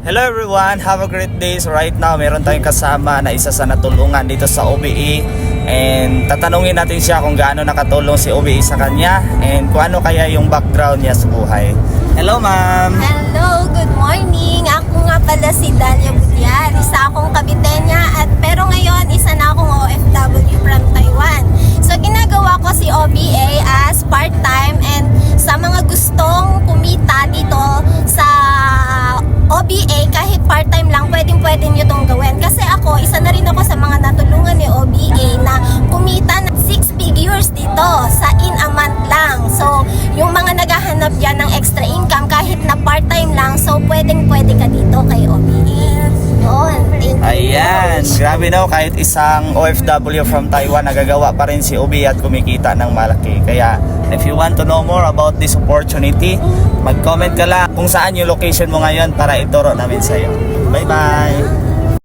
Hello everyone, have a great day. So right now, meron tayong kasama na isa sa natulungan dito sa OBE. And tatanungin natin siya kung gaano nakatulong si OBE sa kanya and kung ano kaya yung background niya sa buhay. Hello ma'am! Hello, good morning. Ako nga pala si Dalia Butyar. Isa akong Kabitenya pero ngayon isa na akong OFW from Taiwan. So ginagawa ko si OBA as part-time and sa mga gustong kumita dito sa OBA kahit part-time lang pwedeng nyo itong gawin. Kasi ako, isa na rin ako sa mga natulungan ni OBA na kumita ng 6 figures dito sa in a month lang. So yung mga naghahanap dyan ng extra income kahit na part-time lang, so pwedeng ka dito kay OBA. Yun, thank you. Ayan, grabe no, kahit isang OFW from Taiwan nagagawa pa rin si OBE at kumikita ng malaki. Kaya if you want to know more about this opportunity, mag-comment ka lang kung saan yung location mo ngayon para ituro namin sa'yo. Bye bye!